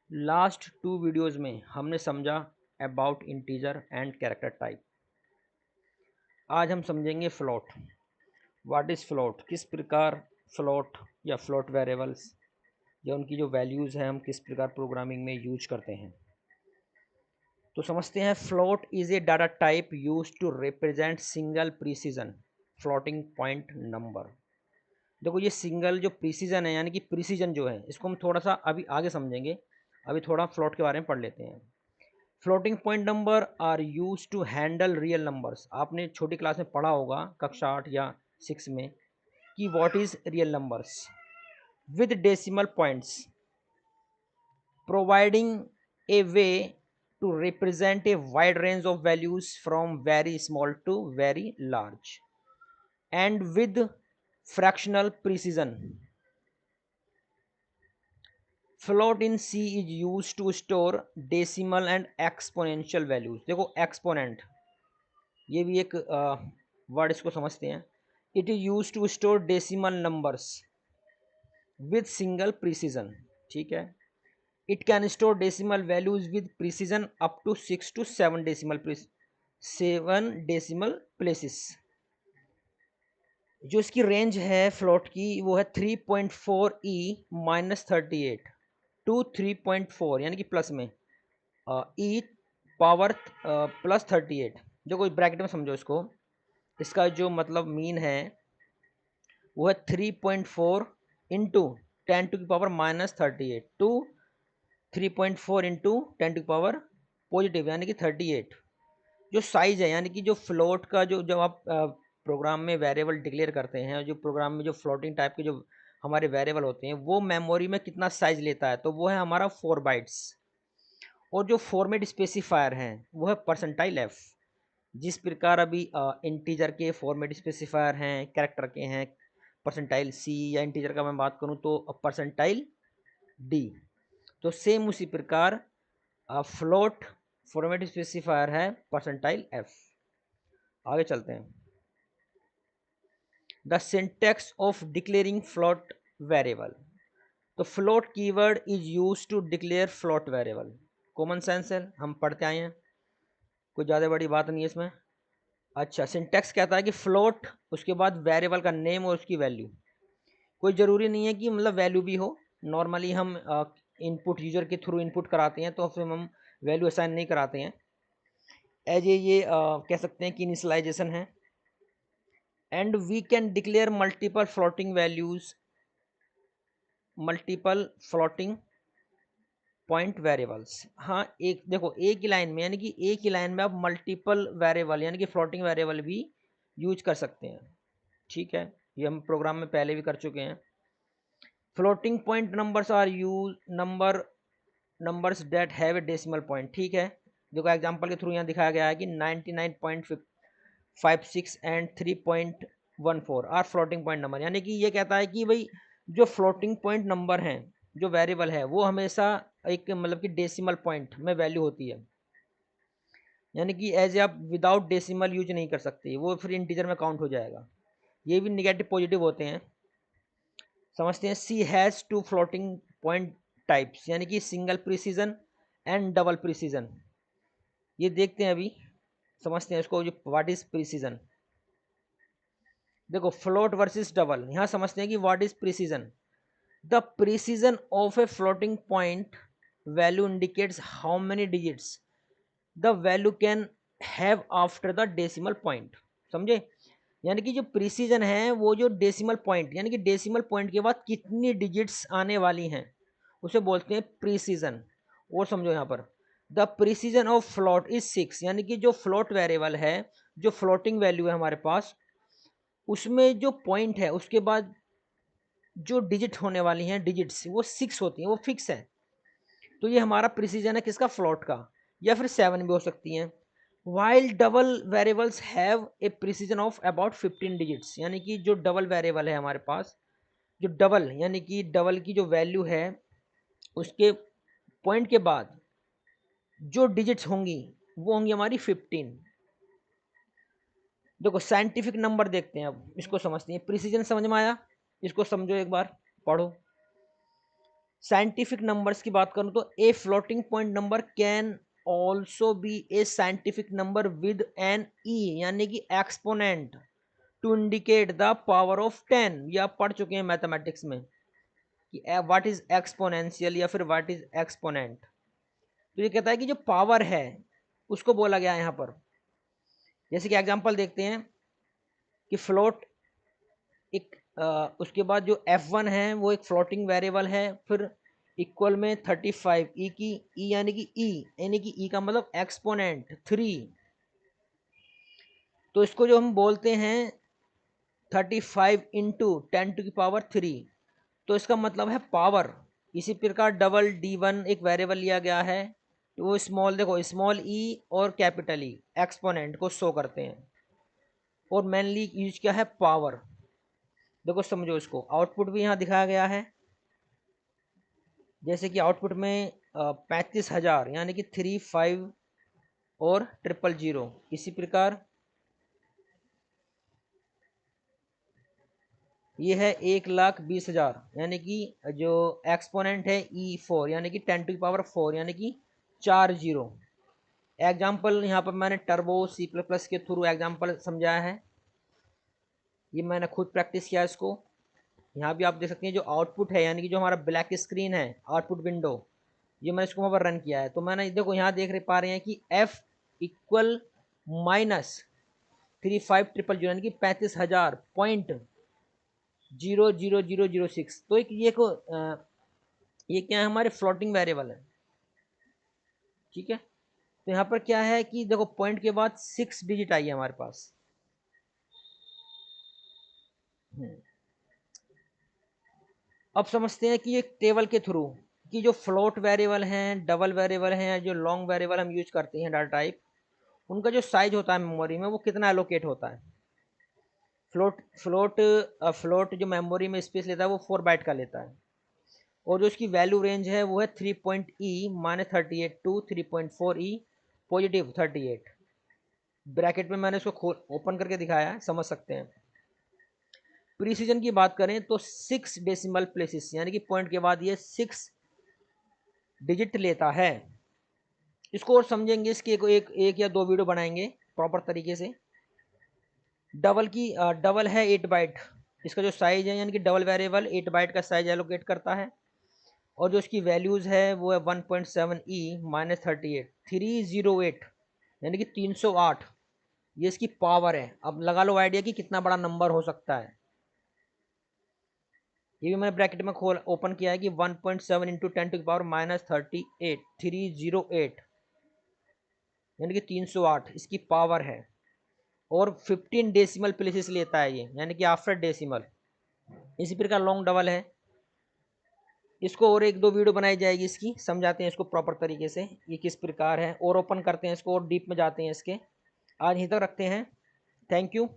Last 2 videos में हमने समझा about integer and character type. आज हम समझेंगे फ्लोट। व्हाट इज़ फ्लोट, किस प्रकार फ्लोट या फ्लोट वेरिएबल्स या उनकी जो वैल्यूज़ हैं हम किस प्रकार प्रोग्रामिंग में यूज करते हैं। तो समझते हैं। Float is a data type use to represent single precision floating point number. देखो ये सिंगल जो प्रीसीजन है यानी कि प्रीसीजन जो है इसको हम थोड़ा सा अभी आगे समझेंगे। अभी थोड़ा फ्लोट के बारे में पढ़ लेते हैं। Floating point number are use to handle real numbers. आपने छोटी क्लास में पढ़ा होगा कक्षा 8 या 6 में कि what is real numbers with decimal points providing a way to represent a wide range of values from very small to very large and with fractional precision. Float in C is use to store decimal and exponential values. देखो exponent ये भी एक word, इसको समझते हैं। It is use to store decimal numbers with single precision. ठीक है। It can store decimal values with precision up to 6 to 7 places. जो इसकी रेंज है फ्लोट की वो है 3.4 ई -38 टू 3.4 यानी कि प्लस में ई पावर +38। जो कोई ब्रैकेट में समझो इसको। इसका जो मतलब मीन है वो है 3.4 इंटू 10⁻⁻38 टू 3.4 इंटू 10⁻, पॉजिटिव यानी कि 38। जो साइज है यानी कि जो फ्लोट का जो जब आप प्रोग्राम में वेरिएबल डिक्लेयर करते हैं, जो प्रोग्राम में जो फ्लोटिंग टाइप के जो हमारे वेरिएबल होते हैं वो मेमोरी में कितना साइज लेता है, तो वो है हमारा 4 बाइट्स। और जो फॉर्मेट स्पेसिफायर हैं वो है परसेंटाइल एफ। जिस प्रकार अभी इंटीजर के फॉर्मेट स्पेसिफायर हैं, कैरेक्टर के हैं परसेंटाइल सी, या इंटीजर का मैं बात करूं तो परसेंटाइल डी। तो सेम उसी प्रकार फ्लोट फॉर्मेट स्पेसिफायर है परसेंटाइल एफ। आगे चलते हैं। The syntax of declaring float variable. तो float keyword is use to declare float variable. Common sense है, हम पढ़ते आए हैं, कोई ज़्यादा बड़ी बात नहीं है इसमें। अच्छा, सिंटेक्स कहता है कि फ्लोट उसके बाद वेरिएबल का नेम और उसकी वैल्यू। कोई ज़रूरी नहीं है कि मतलब वैल्यू भी हो। नॉर्मली हम इनपुट यूजर के थ्रू इनपुट कराते हैं तो फिर हम वैल्यू असाइन नहीं कराते हैं। एज ये कह सकते हैं कि इनिशियलाइजेशन है। And we can declare multiple floating values, multiple floating point variables. हाँ, एक देखो एक ही लाइन में यानी कि एक ही लाइन में आप मल्टीपल वेरिएबल यानी कि फ्लोटिंग वेरिएबल भी यूज कर सकते हैं। ठीक है, ये हम प्रोग्राम में पहले भी कर चुके हैं। Floating point numbers are use numbers that have a decimal point. ठीक है, देखो एग्जांपल के थ्रू यहाँ दिखाया गया है कि 99.56 and 3.14 are floating point number. यानी कि ये कहता है कि भाई जो फ्लोटिंग पॉइंट नंबर हैं, जो वेरिएबल है वो हमेशा एक मतलब कि डेसिमल पॉइंट में वैल्यू होती है। यानी कि एज आप विदाउट डेसिमल यूज नहीं कर सकते, वो फिर इंटीजर में काउंट हो जाएगा। ये भी निगेटिव पॉजिटिव होते हैं, समझते हैं। C has two floating point types यानी कि single precision and double precision. ये देखते हैं अभी, समझते हैं इसको। जो व्हाट इज प्रिसीजन, देखो फ्लोट वर्सेस डबल। यहाँ समझते हैं कि what is precision. The precision of a floating point value indicates how many digits the value can have after the decimal point. समझे? यानी कि जो प्रिसीजन है वो जो डेसिमल पॉइंट यानी कि डेसिमल पॉइंट के बाद कितनी डिजिट्स आने वाली हैं उसे बोलते हैं प्रिसीजन। और समझो यहाँ पर the precision of float is 6। यानी कि जो फ्लोट वेरिएबल है, जो फ्लोटिंग वैल्यू है हमारे पास, उसमें जो पॉइंट है उसके बाद जो डिजिट होने वाली हैं डिजिट्स वो 6 होती हैं, वो फिक्स है। तो ये हमारा प्रिसीजन है किसका, फ्लोट का। या फिर 7 भी हो सकती हैं। While double variables have a precision of about 15 digits. यानी कि जो डबल वेरिएबल है हमारे पास, जो डबल यानी कि डबल की जो वैल्यू है उसके पॉइंट के बाद जो डिजिट्स होंगी वो होंगी हमारी 15। देखो साइंटिफिक नंबर देखते हैं, अब इसको समझते हैं। प्रिसीजन समझ में आया, इसको समझो एक बार, पढ़ो। साइंटिफिक नंबर्स की बात करूं तो a floating point number can also be a scientific number with an e यानी कि exponent to indicate the power of 10। ये आप पढ़ चुके हैं मैथमेटिक्स में कि व्हाट इज एक्सपोनेंशियल या फिर व्हाट इज एक्सपोनेंट। तो ये कहता है कि जो पावर है उसको बोला गया है यहाँ पर। जैसे कि एग्जांपल देखते हैं कि फ्लोट एक उसके बाद जो f1 है वो एक फ्लोटिंग वेरिएबल है, फिर इक्वल में 35 ई की ई यानी कि ई का मतलब एक्सपोनेंट 3। तो इसको जो हम बोलते हैं 35 इंटू 10⁻³ तो इसका मतलब है पावर। इसी प्रकार डबल D1 एक वेरिएबल लिया गया है, तो वो स्मॉल देखो स्मॉल ई और कैपिटल ई एक्सपोनेंट को शो करते हैं, और मेनली यूज क्या है पावर। देखो समझो इसको, आउटपुट भी यहाँ दिखाया गया है। जैसे कि आउटपुट में 35,000 यानी कि 35 और 000। इसी प्रकार ये है 1,20,000 यानी कि जो एक्सपोनेंट है E4 यानी कि 10⁻⁴ यानी कि 4 जीरो। एग्जाम्पल यहाँ पर मैंने टर्बो C++ के थ्रू एग्जाम्पल समझाया है, ये मैंने खुद प्रैक्टिस किया इसको। यहाँ भी आप देख सकते हैं जो आउटपुट है यानी कि जो हमारा ब्लैक स्क्रीन है आउटपुट विंडो, ये मैंने इसको वहाँ पर रन किया है। तो मैंने देखो यहाँ देख पा रहे हैं कि F इक्वल -35,000 यानी कि 35,000.00006। तो एक ये क्या है हमारे फ्लोटिंग वेरिएबल है, ठीक है। तो यहाँ पर क्या है कि देखो पॉइंट के बाद 6 डिजिट आई है हमारे पास। अब समझते हैं कि एक टेबल के थ्रू कि जो फ्लोट वेरिएबल हैं, डबल वेरिएबल हैं, जो लॉन्ग वेरिएबल हम यूज करते हैं डाटा टाइप, उनका जो साइज होता है मेमोरी में वो कितना एलोकेट होता है। फ्लोट जो मेमोरी में स्पेस लेता है वो 4 बाइट का लेता है, और जो उसकी वैल्यू रेंज है वो है 3.E-38 टू 3.4E +38। ब्रैकेट में मैंने इसको ओपन करके दिखाया है, समझ सकते हैं। प्रीसीजन की बात करें तो 6 डेसिमल प्लेसेस यानी कि पॉइंट के बाद ये 6 डिजिट लेता है। इसको और समझेंगे, इसकी एक या दो वीडियो बनाएंगे प्रॉपर तरीके से। डबल है 8 बाइट, इसका जो साइज है यानी कि डबल वेरिएबल 8 बाइट का साइज एलोकेट करता है, और जो इसकी वैल्यूज़ है वो है 1.7E-38 308 यानी कि 308। ये इसकी पावर है। अब लगा लो आइडिया कि कितना बड़ा नंबर हो सकता है। ये भी मैंने ब्रैकेट में खोल ओपन किया है कि 1.7 इंटू 10⁻⁻38 308 यानी कि 308 इसकी पावर है, और 15 डेसिमल प्लेसेस लेता है ये यानी कि आफ्टर डेसिमल। इसी प्रकार लॉन्ग डबल है, इसको और एक दो वीडियो बनाई जाएगी इसकी, समझाते हैं इसको प्रॉपर तरीके से ये किस प्रकार है, और ओपन करते हैं इसको और डीप में जाते हैं इसके। आज यहीं तक रखते हैं। Thank you.